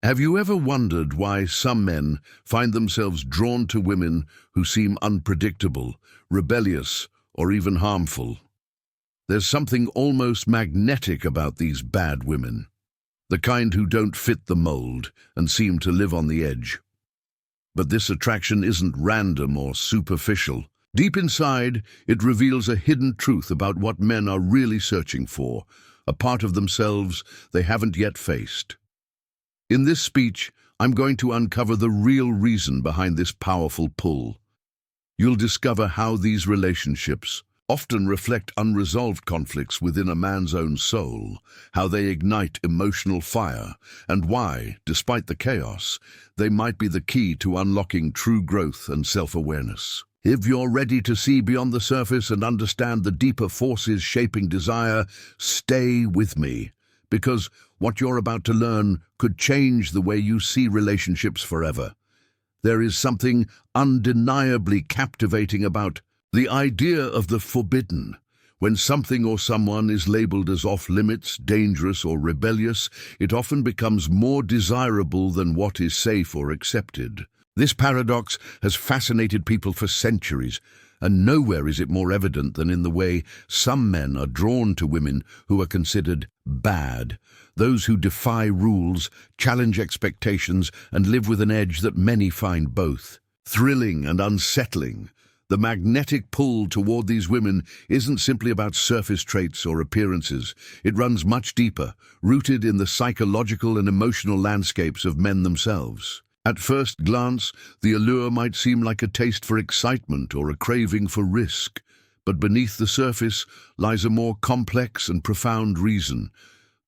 Have you ever wondered why some men find themselves drawn to women who seem unpredictable, rebellious, or even harmful? There's something almost magnetic about these bad women, the kind who don't fit the mold and seem to live on the edge. But this attraction isn't random or superficial. Deep inside, it reveals a hidden truth about what men are really searching for, a part of themselves they haven't yet faced. In this speech, I'm going to uncover the real reason behind this powerful pull. You'll discover how these relationships often reflect unresolved conflicts within a man's own soul, how they ignite emotional fire, and why, despite the chaos, they might be the key to unlocking true growth and self-awareness. If you're ready to see beyond the surface and understand the deeper forces shaping desire, stay with me, because what you're about to learn could change the way you see relationships forever. There is something undeniably captivating about the idea of the forbidden. When something or someone is labeled as off-limits, dangerous, or rebellious, it often becomes more desirable than what is safe or accepted. This paradox has fascinated people for centuries, and nowhere is it more evident than in the way some men are drawn to women who are considered bad, those who defy rules, challenge expectations, and live with an edge that many find both thrilling and unsettling. The magnetic pull toward these women isn't simply about surface traits or appearances. It runs much deeper, rooted in the psychological and emotional landscapes of men themselves. At first glance, the allure might seem like a taste for excitement or a craving for risk, but beneath the surface lies a more complex and profound reason.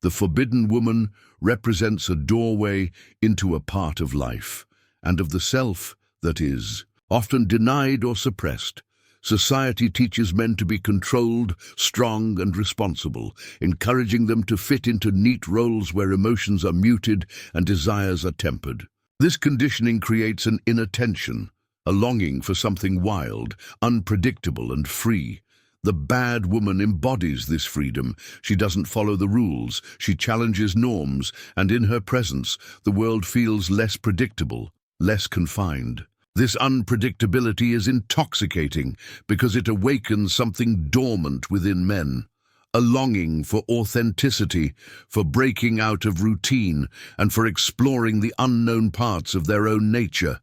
The forbidden woman represents a doorway into a part of life, and of the self that is, often denied or suppressed. Society teaches men to be controlled, strong, and responsible, encouraging them to fit into neat roles where emotions are muted and desires are tempered. This conditioning creates an inner tension, a longing for something wild, unpredictable, and free. The bad woman embodies this freedom. She doesn't follow the rules, she challenges norms, and in her presence, the world feels less predictable, less confined. This unpredictability is intoxicating because it awakens something dormant within men. A longing for authenticity, for breaking out of routine, and for exploring the unknown parts of their own nature.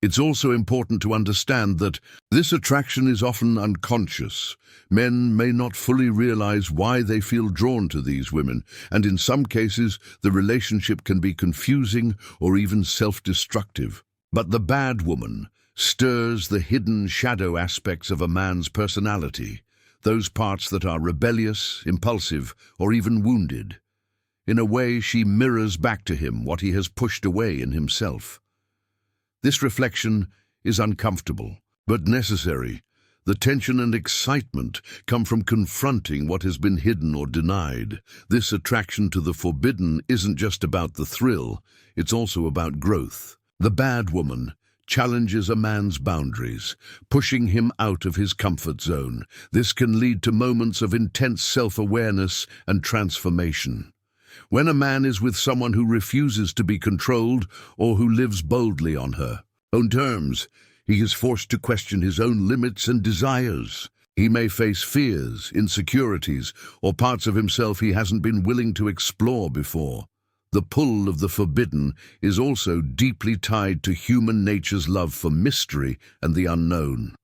It's also important to understand that this attraction is often unconscious. Men may not fully realize why they feel drawn to these women, and in some cases, the relationship can be confusing or even self-destructive. But the bad woman stirs the hidden shadow aspects of a man's personality, those parts that are rebellious, impulsive, or even wounded. In a way, she mirrors back to him what he has pushed away in himself. This reflection is uncomfortable, but necessary. The tension and excitement come from confronting what has been hidden or denied. This attraction to the forbidden isn't just about the thrill, it's also about growth. The bad woman challenges a man's boundaries, pushing him out of his comfort zone. This can lead to moments of intense self-awareness and transformation. When a man is with someone who refuses to be controlled or who lives boldly on her own terms, he is forced to question his own limits and desires. He may face fears, insecurities, or parts of himself he hasn't been willing to explore before. The pull of the forbidden is also deeply tied to human nature's love for mystery and the unknown.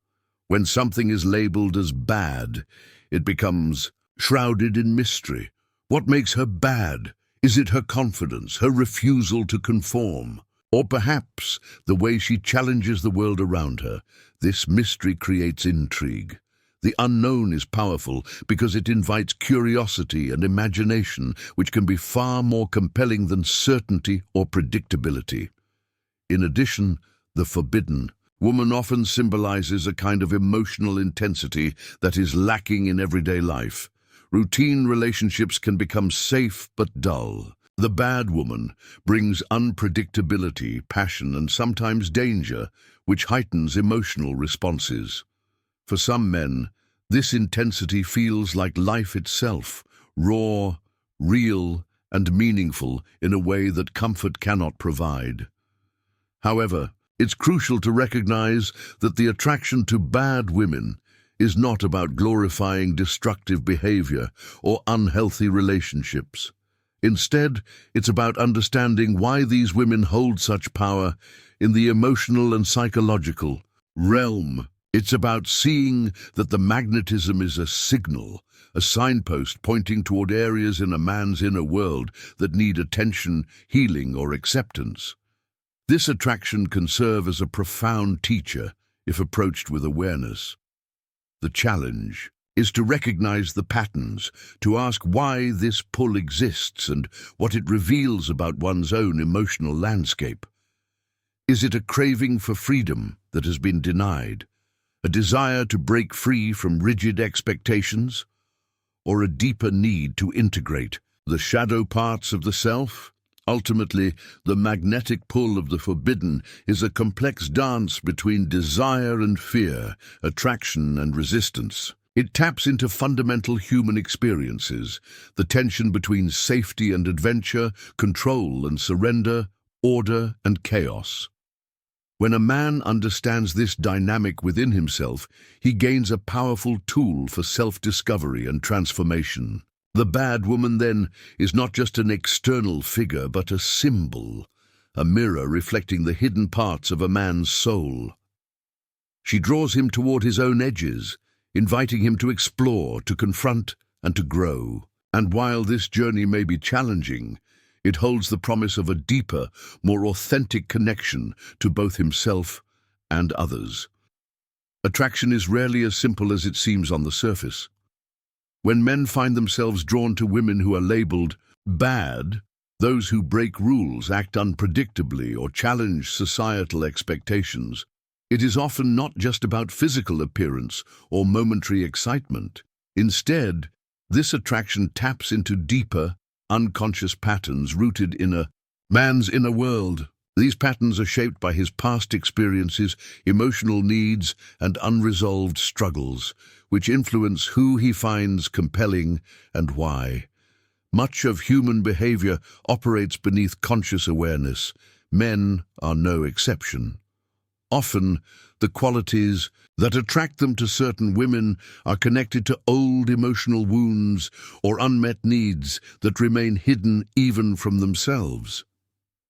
When something is labeled as bad, it becomes shrouded in mystery. What makes her bad? Is it her confidence, her refusal to conform? Or perhaps the way she challenges the world around her? This mystery creates intrigue. The unknown is powerful because it invites curiosity and imagination, which can be far more compelling than certainty or predictability. In addition, the forbidden woman often symbolizes a kind of emotional intensity that is lacking in everyday life. Routine relationships can become safe but dull. The bad woman brings unpredictability, passion, and sometimes danger, which heightens emotional responses. For some men, this intensity feels like life itself, raw, real, and meaningful in a way that comfort cannot provide. However, it's crucial to recognize that the attraction to bad women is not about glorifying destructive behavior or unhealthy relationships. Instead, it's about understanding why these women hold such power in the emotional and psychological realm. It's about seeing that the magnetism is a signal, a signpost pointing toward areas in a man's inner world that need attention, healing, or acceptance. This attraction can serve as a profound teacher if approached with awareness. The challenge is to recognize the patterns, to ask why this pull exists and what it reveals about one's own emotional landscape. Is it a craving for freedom that has been denied, a desire to break free from rigid expectations, or a deeper need to integrate the shadow parts of the self? Ultimately, the magnetic pull of the forbidden is a complex dance between desire and fear, attraction and resistance. It taps into fundamental human experiences, the tension between safety and adventure, control and surrender, order and chaos. When a man understands this dynamic within himself, he gains a powerful tool for self-discovery and transformation. The bad woman, then, is not just an external figure, but a symbol, a mirror reflecting the hidden parts of a man's soul. She draws him toward his own edges, inviting him to explore, to confront, and to grow. And while this journey may be challenging, it holds the promise of a deeper, more authentic connection to both himself and others. Attraction is rarely as simple as it seems on the surface. When men find themselves drawn to women who are labeled bad, those who break rules, act unpredictably, or challenge societal expectations, it is often not just about physical appearance or momentary excitement. Instead, this attraction taps into deeper, unconscious patterns rooted in a man's inner world. These patterns are shaped by his past experiences, emotional needs, and unresolved struggles, which influence who he finds compelling and why. Much of human behavior operates beneath conscious awareness. Men are no exception. Often, the qualities that attract them to certain women are connected to old emotional wounds or unmet needs that remain hidden even from themselves.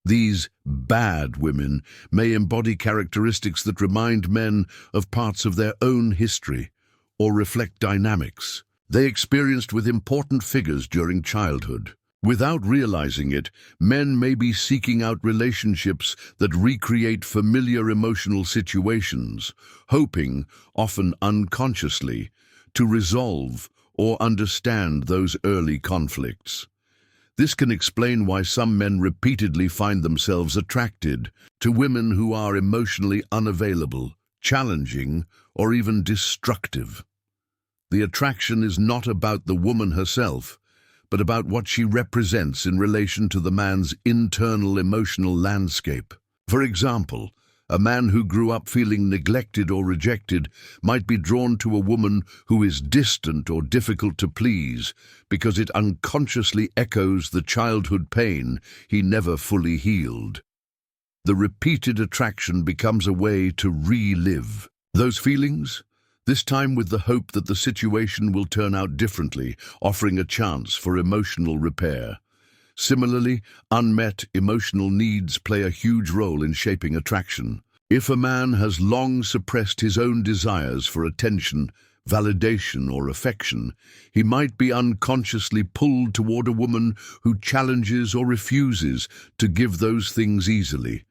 These bad women may embody characteristics that remind men of parts of their own history or reflect dynamics they experienced with important figures during childhood. Without realizing it, men may be seeking out relationships that recreate familiar emotional situations, hoping, often unconsciously, to resolve or understand those early conflicts. This can explain why some men repeatedly find themselves attracted to women who are emotionally unavailable, challenging, or even destructive. The attraction is not about the woman herself, but about what she represents in relation to the man's internal emotional landscape. For example, a man who grew up feeling neglected or rejected might be drawn to a woman who is distant or difficult to please because it unconsciously echoes the childhood pain he never fully healed. The repeated attraction becomes a way to relive those feelings, this time with the hope that the situation will turn out differently, offering a chance for emotional repair. Similarly, unmet emotional needs play a huge role in shaping attraction. If a man has long suppressed his own desires for attention, validation, or affection, he might be unconsciously pulled toward a woman who challenges or refuses to give those things easily.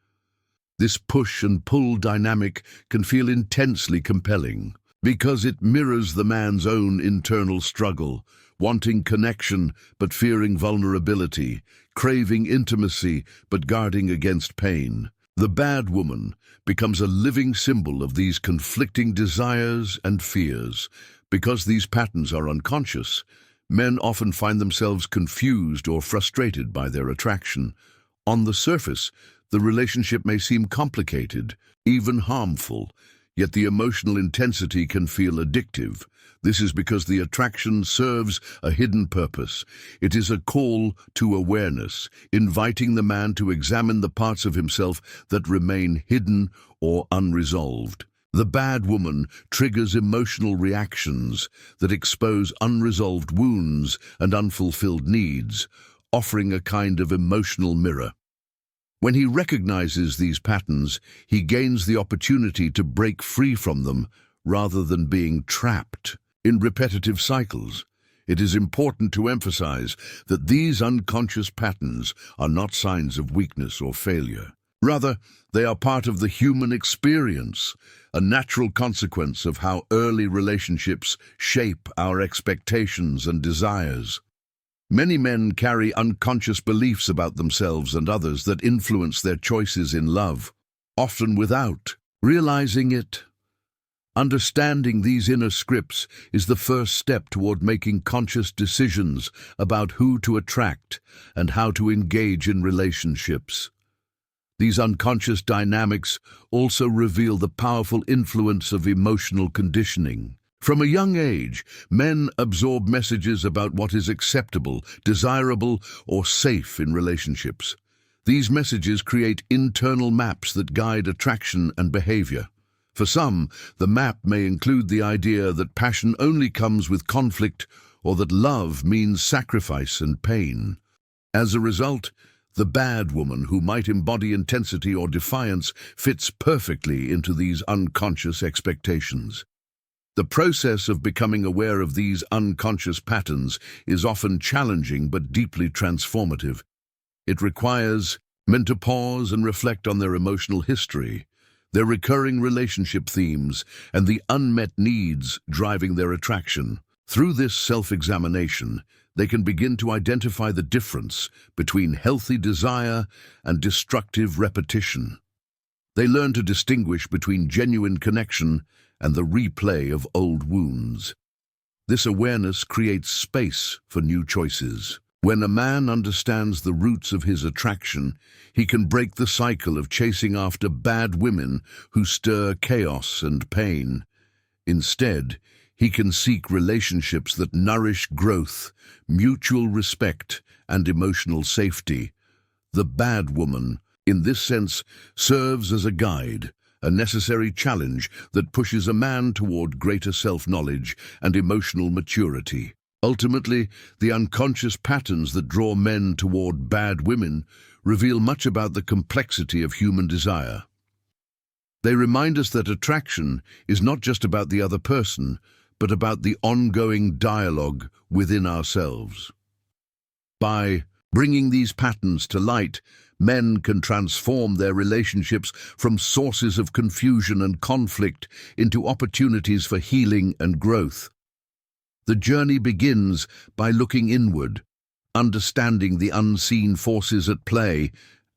This push and pull dynamic can feel intensely compelling because it mirrors the man's own internal struggle, wanting connection but fearing vulnerability, craving intimacy but guarding against pain. The bad woman becomes a living symbol of these conflicting desires and fears. Because these patterns are unconscious, men often find themselves confused or frustrated by their attraction. On the surface, the relationship may seem complicated, even harmful, Yet the emotional intensity can feel addictive. This is because the attraction serves a hidden purpose. It is a call to awareness, inviting the man to examine the parts of himself that remain hidden or unresolved. The bad woman triggers emotional reactions that expose unresolved wounds and unfulfilled needs, offering a kind of emotional mirror. When he recognizes these patterns, he gains the opportunity to break free from them rather than being trapped in repetitive cycles. It is important to emphasize that these unconscious patterns are not signs of weakness or failure. Rather, they are part of the human experience, a natural consequence of how early relationships shape our expectations and desires. Many men carry unconscious beliefs about themselves and others that influence their choices in love, often without realizing it. Understanding these inner scripts is the first step toward making conscious decisions about who to attract and how to engage in relationships. These unconscious dynamics also reveal the powerful influence of emotional conditioning. From a young age, men absorb messages about what is acceptable, desirable, or safe in relationships. These messages create internal maps that guide attraction and behavior. For some, the map may include the idea that passion only comes with conflict or that love means sacrifice and pain. As a result, the bad woman, who might embody intensity or defiance, fits perfectly into these unconscious expectations. The process of becoming aware of these unconscious patterns is often challenging but deeply transformative. It requires men to pause and reflect on their emotional history, their recurring relationship themes, and the unmet needs driving their attraction. Through this self-examination, they can begin to identify the difference between healthy desire and destructive repetition. They learn to distinguish between genuine connection and the replay of old wounds. This awareness creates space for new choices. When a man understands the roots of his attraction, he can break the cycle of chasing after bad women who stir chaos and pain. Instead, he can seek relationships that nourish growth, mutual respect, and emotional safety. The bad woman, in this sense, serves as a guide, a necessary challenge that pushes a man toward greater self-knowledge and emotional maturity. Ultimately, the unconscious patterns that draw men toward bad women reveal much about the complexity of human desire. They remind us that attraction is not just about the other person, but about the ongoing dialogue within ourselves. By bringing these patterns to light, men can transform their relationships from sources of confusion and conflict into opportunities for healing and growth. The journey begins by looking inward, understanding the unseen forces at play,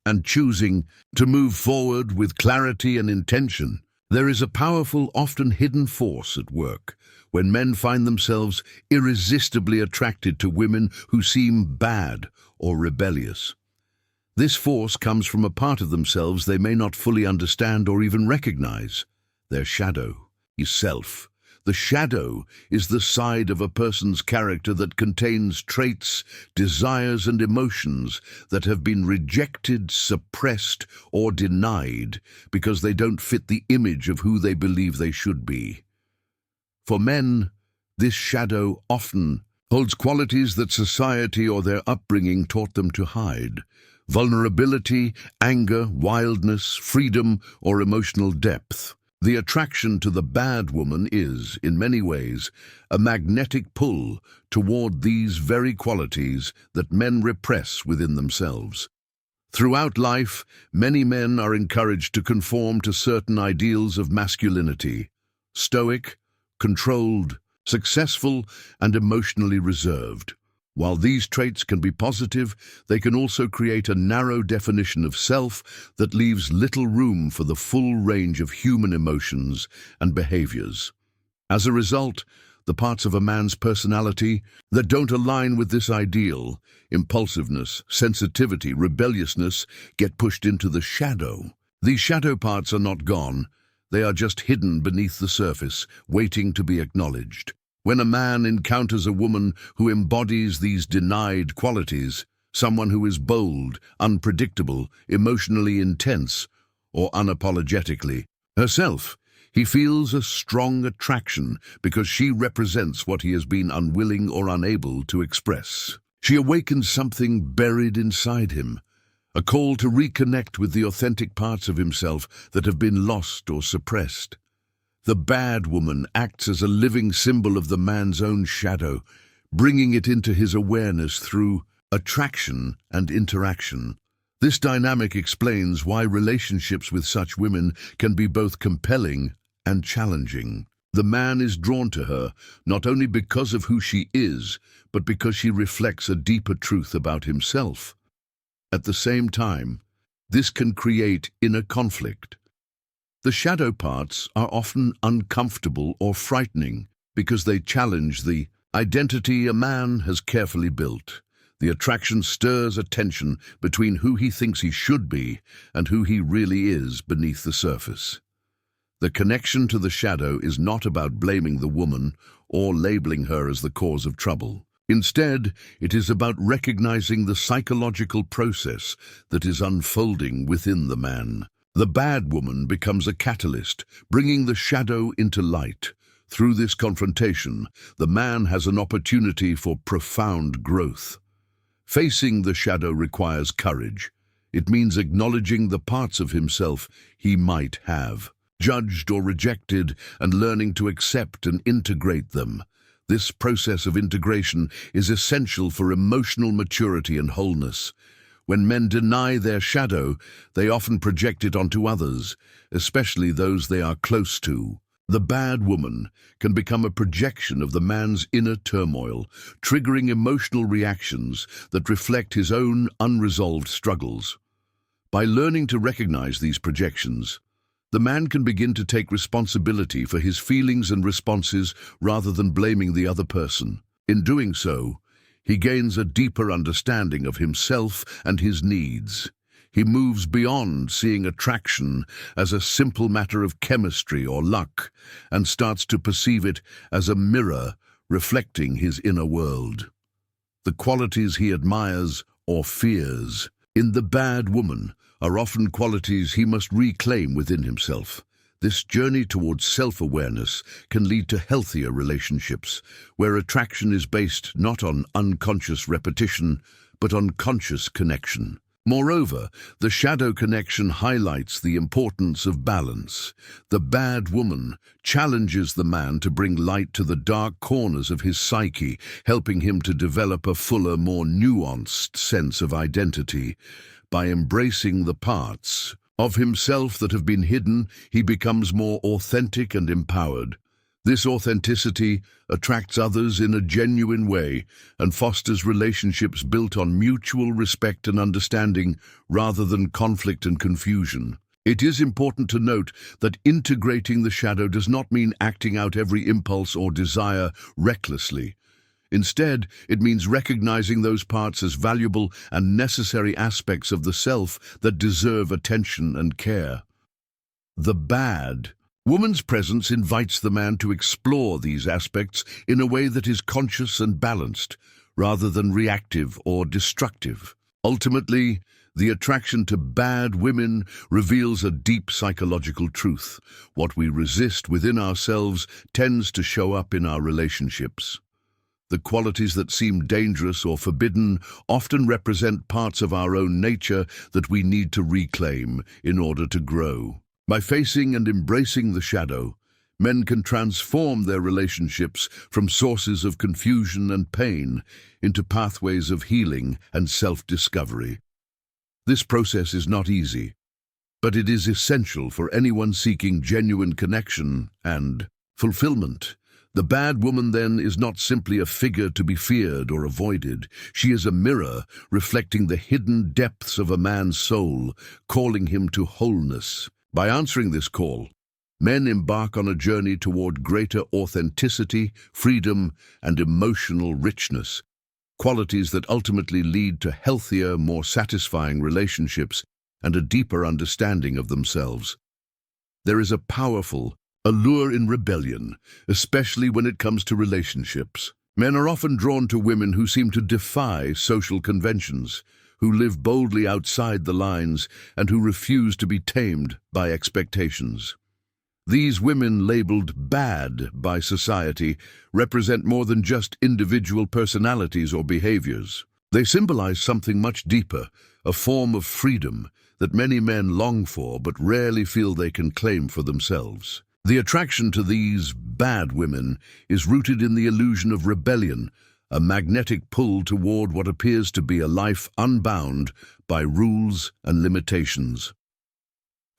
and choosing to move forward with clarity and intention. There is a powerful, often hidden force at work when men find themselves irresistibly attracted to women who seem bad or rebellious. This force comes from a part of themselves they may not fully understand or even recognize: their shadow, self. The shadow is the side of a person's character that contains traits, desires, and emotions that have been rejected, suppressed, or denied because they don't fit the image of who they believe they should be. For men, this shadow often holds qualities that society or their upbringing taught them to hide: vulnerability, anger, wildness, freedom, or emotional depth. The attraction to the bad woman is, in many ways, a magnetic pull toward these very qualities that men repress within themselves. Throughout life, many men are encouraged to conform to certain ideals of masculinity: stoic, controlled, successful, and emotionally reserved. While these traits can be positive, they can also create a narrow definition of self that leaves little room for the full range of human emotions and behaviors. As a result, the parts of a man's personality that don't align with this ideal, impulsiveness, sensitivity, rebelliousness, get pushed into the shadow. These shadow parts are not gone. They are just hidden beneath the surface, waiting to be acknowledged. When a man encounters a woman who embodies these denied qualities, someone who is bold, unpredictable, emotionally intense, or unapologetically herself, he feels a strong attraction because she represents what he has been unwilling or unable to express. She awakens something buried inside him, a call to reconnect with the authentic parts of himself that have been lost or suppressed. The bad woman acts as a living symbol of the man's own shadow, bringing it into his awareness through attraction and interaction. This dynamic explains why relationships with such women can be both compelling and challenging. The man is drawn to her not only because of who she is, but because she reflects a deeper truth about himself. At the same time, this can create inner conflict. The shadow parts are often uncomfortable or frightening because they challenge the identity a man has carefully built. The attraction stirs a tension between who he thinks he should be and who he really is beneath the surface. The connection to the shadow is not about blaming the woman or labeling her as the cause of trouble. Instead, it is about recognizing the psychological process that is unfolding within the man. The bad woman becomes a catalyst, bringing the shadow into light. Through this confrontation, the man has an opportunity for profound growth. Facing the shadow requires courage. It means acknowledging the parts of himself he might have judged or rejected and learning to accept and integrate them. This process of integration is essential for emotional maturity and wholeness. When men deny their shadow, they often project it onto others, especially those they are close to. The bad woman can become a projection of the man's inner turmoil, triggering emotional reactions that reflect his own unresolved struggles. By learning to recognize these projections, the man can begin to take responsibility for his feelings and responses rather than blaming the other person. In doing so, he gains a deeper understanding of himself and his needs. He moves beyond seeing attraction as a simple matter of chemistry or luck and starts to perceive it as a mirror reflecting his inner world. The qualities he admires or fears in the bad woman are often qualities he must reclaim within himself. This journey towards self-awareness can lead to healthier relationships, where attraction is based not on unconscious repetition, but on conscious connection. Moreover, the shadow connection highlights the importance of balance. The bad woman challenges the man to bring light to the dark corners of his psyche, helping him to develop a fuller, more nuanced sense of identity. By embracing the parts of himself that have been hidden, he becomes more authentic and empowered. This authenticity attracts others in a genuine way and fosters relationships built on mutual respect and understanding rather than conflict and confusion. It is important to note that integrating the shadow does not mean acting out every impulse or desire recklessly. Instead, it means recognizing those parts as valuable and necessary aspects of the self that deserve attention and care. The bad woman's presence invites the man to explore these aspects in a way that is conscious and balanced, rather than reactive or destructive. Ultimately, the attraction to bad women reveals a deep psychological truth. What we resist within ourselves tends to show up in our relationships. The qualities that seem dangerous or forbidden often represent parts of our own nature that we need to reclaim in order to grow. By facing and embracing the shadow, men can transform their relationships from sources of confusion and pain into pathways of healing and self-discovery. This process is not easy, but it is essential for anyone seeking genuine connection and fulfillment. The bad woman, then, is not simply a figure to be feared or avoided. She is a mirror reflecting the hidden depths of a man's soul, calling him to wholeness. By answering this call, men embark on a journey toward greater authenticity, freedom, and emotional richness, qualities that ultimately lead to healthier, more satisfying relationships and a deeper understanding of themselves. There is a powerful allure in rebellion, especially when it comes to relationships. Men are often drawn to women who seem to defy social conventions, who live boldly outside the lines, and who refuse to be tamed by expectations. These women, labeled bad by society, represent more than just individual personalities or behaviors. They symbolize something much deeper, a form of freedom that many men long for but rarely feel they can claim for themselves. The attraction to these bad women is rooted in the illusion of rebellion, a magnetic pull toward what appears to be a life unbound by rules and limitations.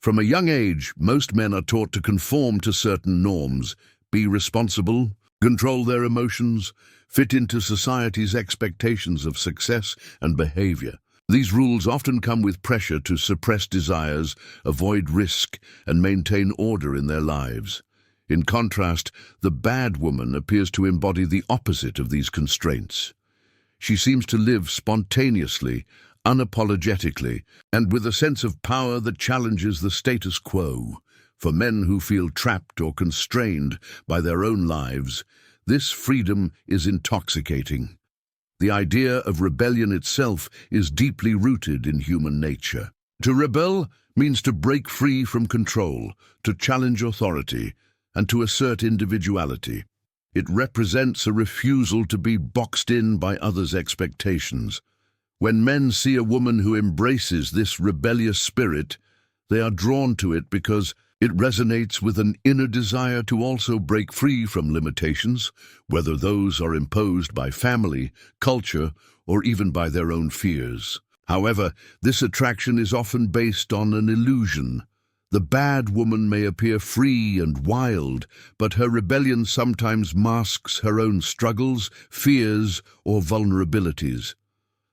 From a young age, most men are taught to conform to certain norms, be responsible, control their emotions, fit into society's expectations of success and behavior. These rules often come with pressure to suppress desires, avoid risk, and maintain order in their lives. In contrast, the bad woman appears to embody the opposite of these constraints. She seems to live spontaneously, unapologetically, and with a sense of power that challenges the status quo. For men who feel trapped or constrained by their own lives, this freedom is intoxicating. The idea of rebellion itself is deeply rooted in human nature. To rebel means to break free from control, to challenge authority, and to assert individuality. It represents a refusal to be boxed in by others' expectations. When men see a woman who embraces this rebellious spirit, they are drawn to it because it resonates with an inner desire to also break free from limitations, whether those are imposed by family, culture, or even by their own fears. However, this attraction is often based on an illusion. The bad woman may appear free and wild, but her rebellion sometimes masks her own struggles, fears, or vulnerabilities.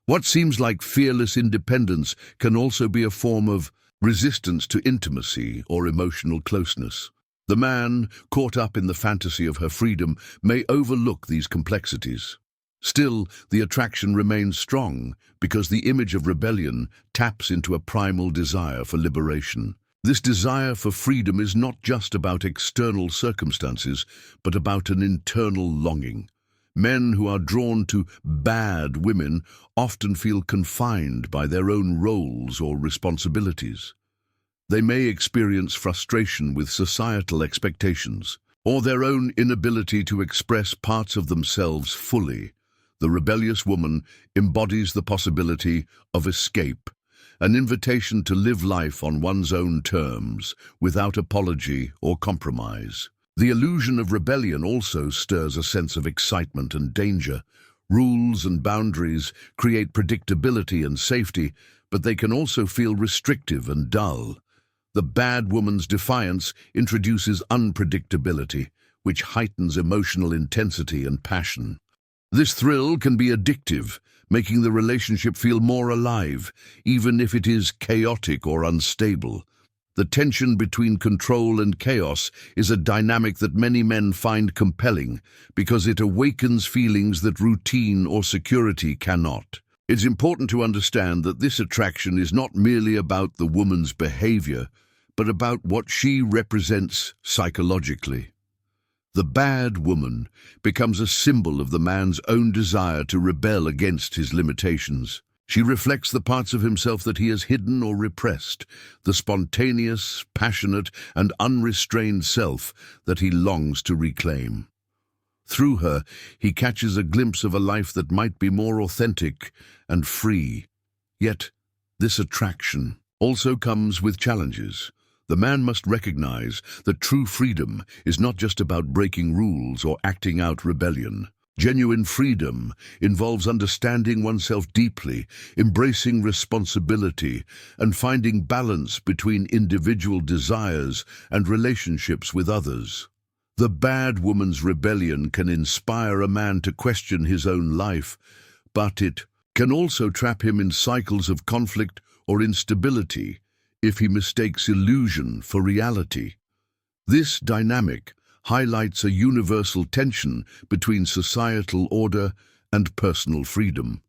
What seems like fearless independence can also be a form of resistance to intimacy or emotional closeness. The man, caught up in the fantasy of her freedom, may overlook these complexities. Still, the attraction remains strong because the image of rebellion taps into a primal desire for liberation. This desire for freedom is not just about external circumstances, but about an internal longing. Men who are drawn to bad women often feel confined by their own roles or responsibilities. They may experience frustration with societal expectations, or their own inability to express parts of themselves fully. The rebellious woman embodies the possibility of escape, an invitation to live life on one's own terms, without apology or compromise. The illusion of rebellion also stirs a sense of excitement and danger. Rules and boundaries create predictability and safety, but they can also feel restrictive and dull. The bad woman's defiance introduces unpredictability, which heightens emotional intensity and passion. This thrill can be addictive, making the relationship feel more alive, even if it is chaotic or unstable. The tension between control and chaos is a dynamic that many men find compelling because it awakens feelings that routine or security cannot. It's important to understand that this attraction is not merely about the woman's behavior, but about what she represents psychologically. The bad woman becomes a symbol of the man's own desire to rebel against his limitations. She reflects the parts of himself that he has hidden or repressed, the spontaneous, passionate, and unrestrained self that he longs to reclaim. Through her, he catches a glimpse of a life that might be more authentic and free. Yet, this attraction also comes with challenges. The man must recognize that true freedom is not just about breaking rules or acting out rebellion. Genuine freedom involves understanding oneself deeply, embracing responsibility, and finding balance between individual desires and relationships with others. The bad woman's rebellion can inspire a man to question his own life, but it can also trap him in cycles of conflict or instability if he mistakes illusion for reality. This dynamic highlights a universal tension between societal order and personal freedom.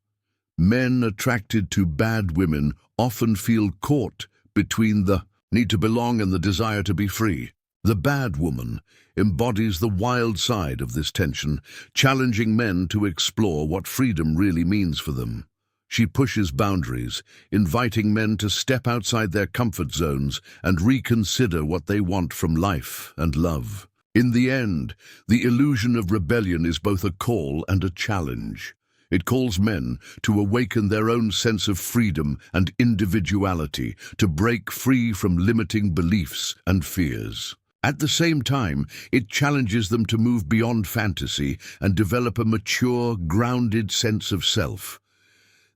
Men attracted to bad women often feel caught between the need to belong and the desire to be free. The bad woman embodies the wild side of this tension, challenging men to explore what freedom really means for them. She pushes boundaries, inviting men to step outside their comfort zones and reconsider what they want from life and love. In the end, the illusion of rebellion is both a call and a challenge. It calls men to awaken their own sense of freedom and individuality, to break free from limiting beliefs and fears. At the same time, it challenges them to move beyond fantasy and develop a mature, grounded sense of self.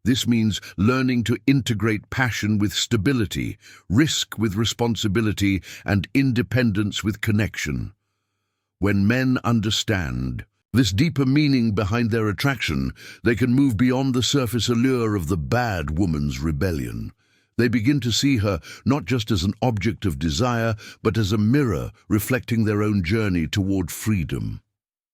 This means learning to integrate passion with stability, risk with responsibility, and independence with connection. When men understand this deeper meaning behind their attraction, they can move beyond the surface allure of the bad woman's rebellion. They begin to see her not just as an object of desire, but as a mirror reflecting their own journey toward freedom.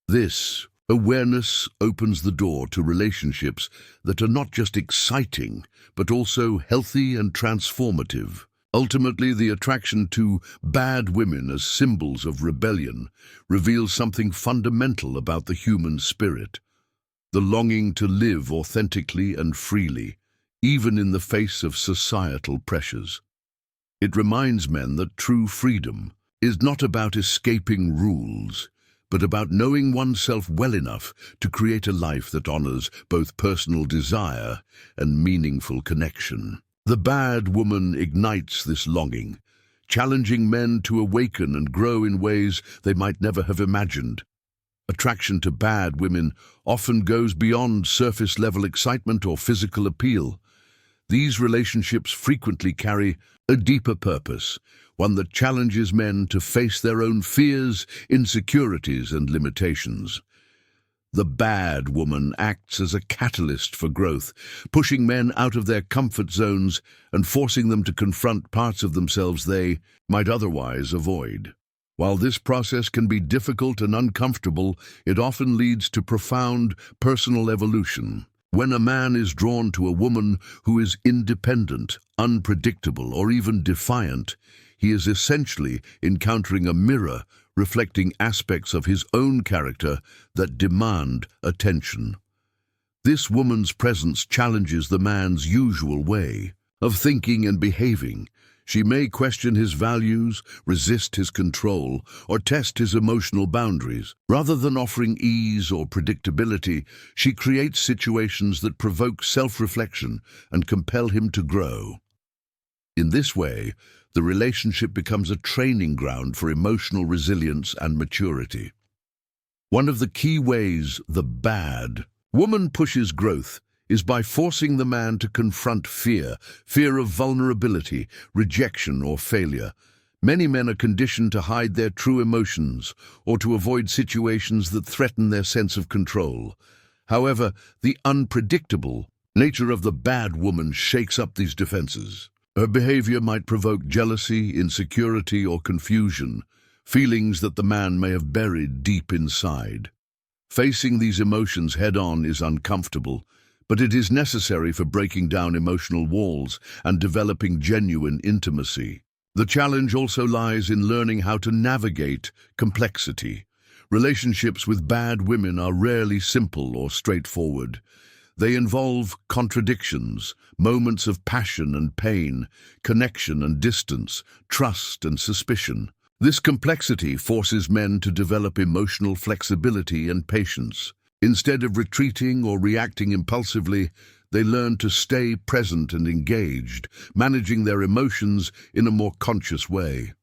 This awareness opens the door to relationships that are not just exciting, but also healthy and transformative. Ultimately, the attraction to bad women as symbols of rebellion reveals something fundamental about the human spirit: the longing to live authentically and freely, even in the face of societal pressures. It reminds men that true freedom is not about escaping rules, but about knowing oneself well enough to create a life that honors both personal desire and meaningful connection. The bad woman ignites this longing, challenging men to awaken and grow in ways they might never have imagined. Attraction to bad women often goes beyond surface-level excitement or physical appeal. These relationships frequently carry a deeper purpose, one that challenges men to face their own fears, insecurities, and limitations. The bad woman acts as a catalyst for growth, pushing men out of their comfort zones and forcing them to confront parts of themselves they might otherwise avoid. While this process can be difficult and uncomfortable, it often leads to profound personal evolution. When a man is drawn to a woman who is independent, unpredictable, or even defiant, he is essentially encountering a mirror reflecting aspects of his own character that demand attention. This woman's presence challenges the man's usual way of thinking and behaving. She may question his values, resist his control, or test his emotional boundaries. Rather than offering ease or predictability, she creates situations that provoke self-reflection and compel him to grow. In this way, the relationship becomes a training ground for emotional resilience and maturity. One of the key ways the bad woman pushes growth is by forcing the man to confront fear of vulnerability, rejection, or failure. Many men are conditioned to hide their true emotions or to avoid situations that threaten their sense of control. However, the unpredictable nature of the bad woman shakes up these defenses. Her behavior might provoke jealousy, insecurity, or confusion, feelings that the man may have buried deep inside. Facing these emotions head-on is uncomfortable, but it is necessary for breaking down emotional walls and developing genuine intimacy. The challenge also lies in learning how to navigate complexity. Relationships with bad women are rarely simple or straightforward. They involve contradictions, moments of passion and pain, connection and distance, trust and suspicion. This complexity forces men to develop emotional flexibility and patience. Instead of retreating or reacting impulsively, they learn to stay present and engaged, managing their emotions in a more conscious way.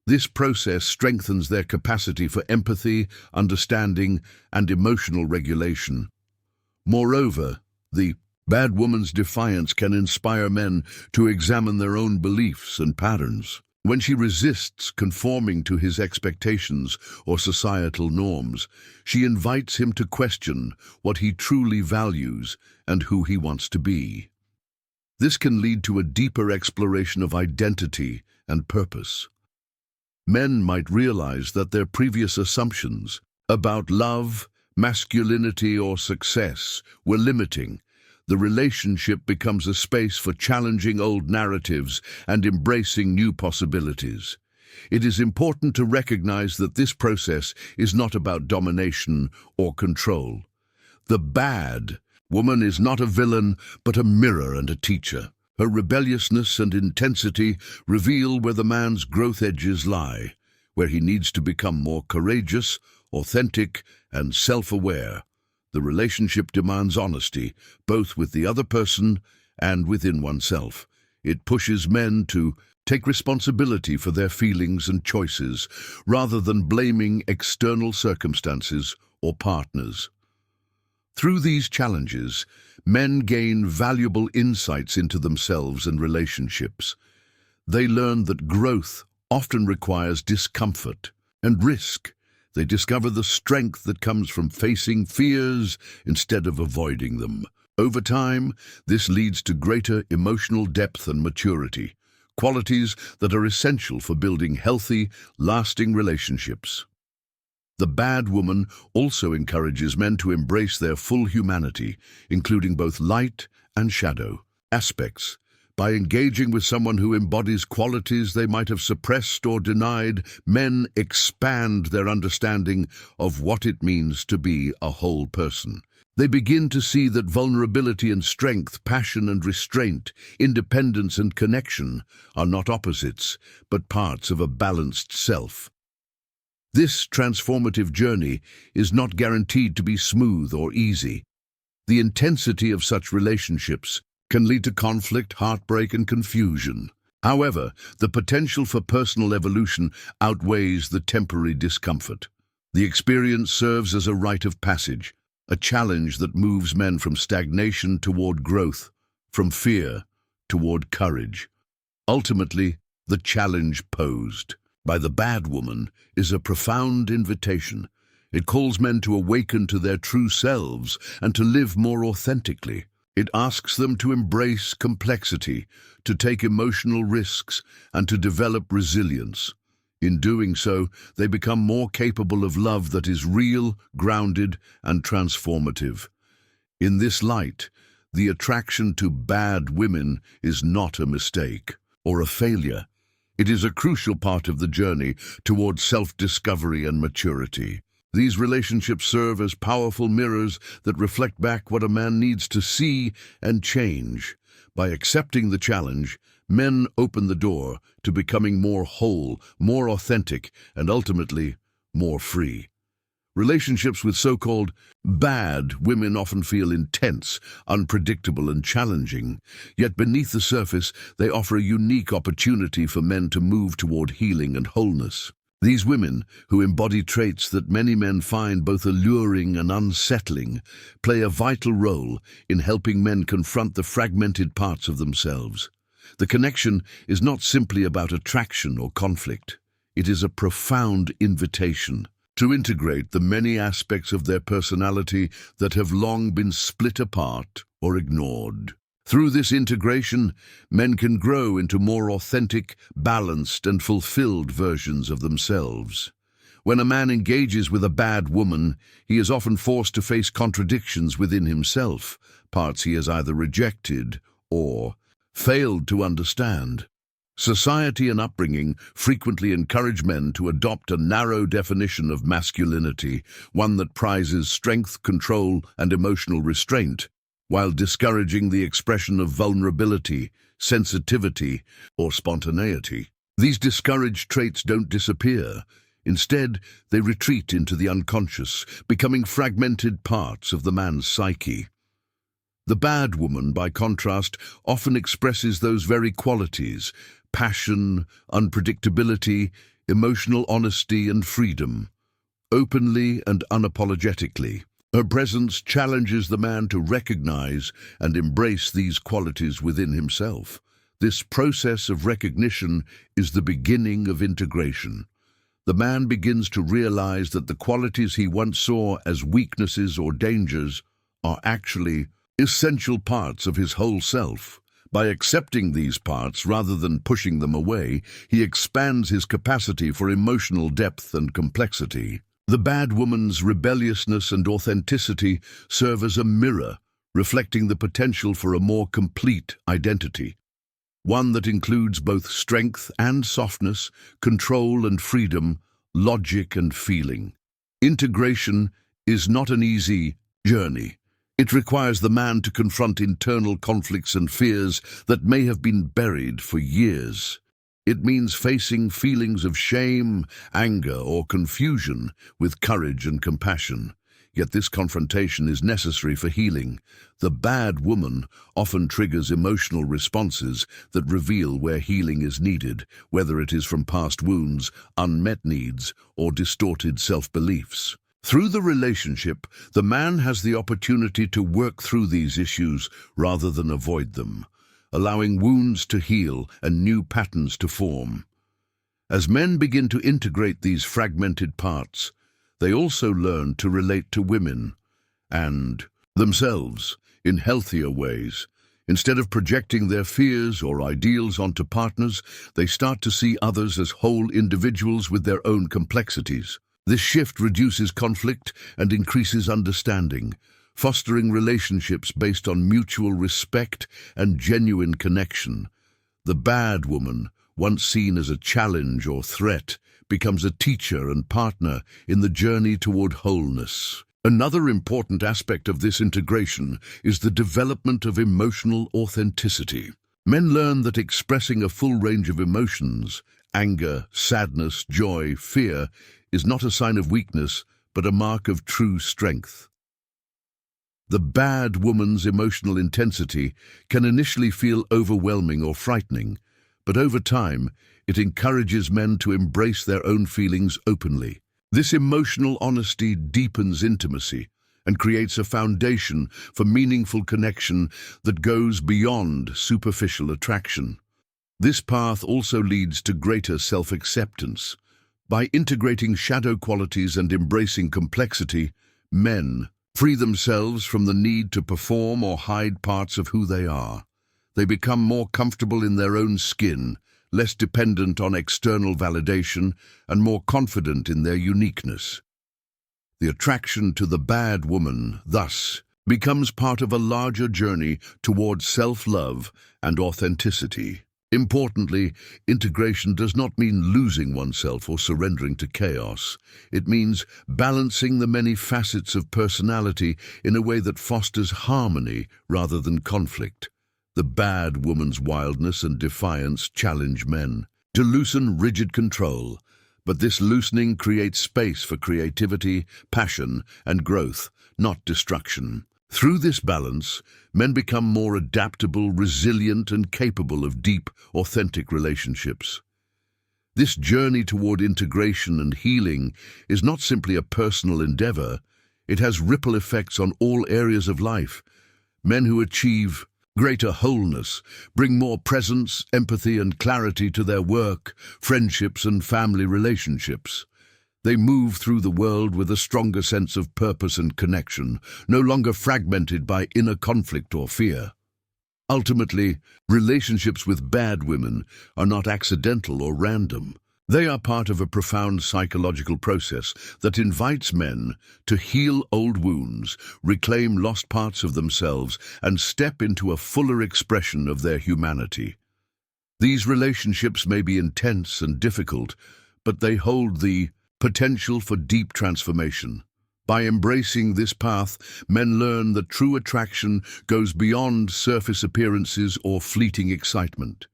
This process strengthens their capacity for empathy, understanding, and emotional regulation. Moreover, the bad woman's defiance can inspire men to examine their own beliefs and patterns. When she resists conforming to his expectations or societal norms, she invites him to question what he truly values and who he wants to be. This can lead to a deeper exploration of identity and purpose. Men might realize that their previous assumptions about love, masculinity, or success were limiting. The relationship becomes a space for challenging old narratives and embracing new possibilities. It is important to recognize that this process is not about domination or control. The bad woman is not a villain, but a mirror and a teacher. Her rebelliousness and intensity reveal where the man's growth edges lie, where he needs to become more courageous, authentic, and self-aware. The relationship demands honesty, both with the other person and within oneself. It pushes men to take responsibility for their feelings and choices, rather than blaming external circumstances or partners. Through these challenges, men gain valuable insights into themselves and relationships. They learn that growth often requires discomfort and risk. They discover the strength that comes from facing fears instead of avoiding them. Over time, this leads to greater emotional depth and maturity, qualities that are essential for building healthy, lasting relationships. The bad woman also encourages men to embrace their full humanity, including both light and shadow aspects. By engaging with someone who embodies qualities they might have suppressed or denied, men expand their understanding of what it means to be a whole person. They begin to see that vulnerability and strength, passion and restraint, independence and connection are not opposites, but parts of a balanced self. This transformative journey is not guaranteed to be smooth or easy. The intensity of such relationships can lead to conflict, heartbreak, and confusion. However, the potential for personal evolution outweighs the temporary discomfort. The experience serves as a rite of passage, a challenge that moves men from stagnation toward growth, from fear toward courage. Ultimately, the challenge posed by the bad woman is a profound invitation. It calls men to awaken to their true selves and to live more authentically. It asks them to embrace complexity, to take emotional risks, and to develop resilience. In doing so, they become more capable of love that is real, grounded, and transformative. In this light, the attraction to bad women is not a mistake or a failure. It is a crucial part of the journey towards self-discovery and maturity. These relationships serve as powerful mirrors that reflect back what a man needs to see and change. By accepting the challenge, men open the door to becoming more whole, more authentic, and ultimately, more free. Relationships with so-called bad women often feel intense, unpredictable, and challenging. Yet beneath the surface, they offer a unique opportunity for men to move toward healing and wholeness. These women, who embody traits that many men find both alluring and unsettling, play a vital role in helping men confront the fragmented parts of themselves. The connection is not simply about attraction or conflict. It is a profound invitation to integrate the many aspects of their personality that have long been split apart or ignored. Through this integration, men can grow into more authentic, balanced, and fulfilled versions of themselves. When a man engages with a bad woman, he is often forced to face contradictions within himself, parts he has either rejected or failed to understand. Society and upbringing frequently encourage men to adopt a narrow definition of masculinity, one that prizes strength, control, and emotional restraint, while discouraging the expression of vulnerability, sensitivity, or spontaneity. These discouraged traits don't disappear. Instead, they retreat into the unconscious, becoming fragmented parts of the man's psyche. The bad woman, by contrast, often expresses those very qualities: passion, unpredictability, emotional honesty, and freedom, openly and unapologetically. Her presence challenges the man to recognize and embrace these qualities within himself. This process of recognition is the beginning of integration. The man begins to realize that the qualities he once saw as weaknesses or dangers are actually essential parts of his whole self. By accepting these parts rather than pushing them away, he expands his capacity for emotional depth and complexity. The bad woman's rebelliousness and authenticity serve as a mirror, reflecting the potential for a more complete identity, one that includes both strength and softness, control and freedom, logic and feeling. Integration is not an easy journey. It requires the man to confront internal conflicts and fears that may have been buried for years. It means facing feelings of shame, anger, or confusion with courage and compassion. Yet this confrontation is necessary for healing. The bad woman often triggers emotional responses that reveal where healing is needed, whether it is from past wounds, unmet needs, or distorted self-beliefs. Through the relationship, the man has the opportunity to work through these issues rather than avoid them, allowing wounds to heal and new patterns to form. As men begin to integrate these fragmented parts, they also learn to relate to women and themselves in healthier ways. Instead of projecting their fears or ideals onto partners, they start to see others as whole individuals with their own complexities. This shift reduces conflict and increases understanding, fostering relationships based on mutual respect and genuine connection. The bad woman, once seen as a challenge or threat, becomes a teacher and partner in the journey toward wholeness. Another important aspect of this integration is the development of emotional authenticity. Men learn that expressing a full range of emotions, anger, sadness, joy, fear, is not a sign of weakness, but a mark of true strength. The bad woman's emotional intensity can initially feel overwhelming or frightening, but over time, it encourages men to embrace their own feelings openly. This emotional honesty deepens intimacy and creates a foundation for meaningful connection that goes beyond superficial attraction. This path also leads to greater self-acceptance. By integrating shadow qualities and embracing complexity, men free themselves from the need to perform or hide parts of who they are. They become more comfortable in their own skin, less dependent on external validation, and more confident in their uniqueness. The attraction to the bad woman, thus, becomes part of a larger journey towards self-love and authenticity. Importantly, integration does not mean losing oneself or surrendering to chaos. It means balancing the many facets of personality in a way that fosters harmony rather than conflict. The bad woman's wildness and defiance challenge men to loosen rigid control, but this loosening creates space for creativity, passion, and growth, not destruction. Through this balance, men become more adaptable, resilient, and capable of deep, authentic relationships. This journey toward integration and healing is not simply a personal endeavor. It has ripple effects on all areas of life. Men who achieve greater wholeness bring more presence, empathy, and clarity to their work, friendships, and family relationships. They move through the world with a stronger sense of purpose and connection, no longer fragmented by inner conflict or fear. Ultimately, relationships with bad women are not accidental or random. They are part of a profound psychological process that invites men to heal old wounds, reclaim lost parts of themselves, and step into a fuller expression of their humanity. These relationships may be intense and difficult, but they hold the potential for deep transformation. By embracing this path, men learn that true attraction goes beyond surface appearances or fleeting excitement.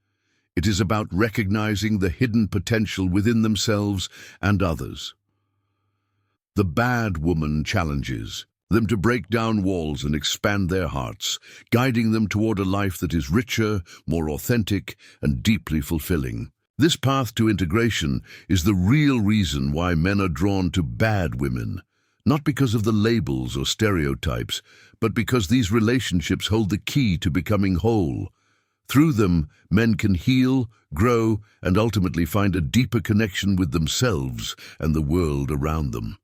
It is about recognizing the hidden potential within themselves and others. The bad woman challenges them to break down walls and expand their hearts, guiding them toward a life that is richer, more authentic, and deeply fulfilling. This path to integration is the real reason why men are drawn to bad women, not because of the labels or stereotypes, but because these relationships hold the key to becoming whole. Through them, men can heal, grow, and ultimately find a deeper connection with themselves and the world around them.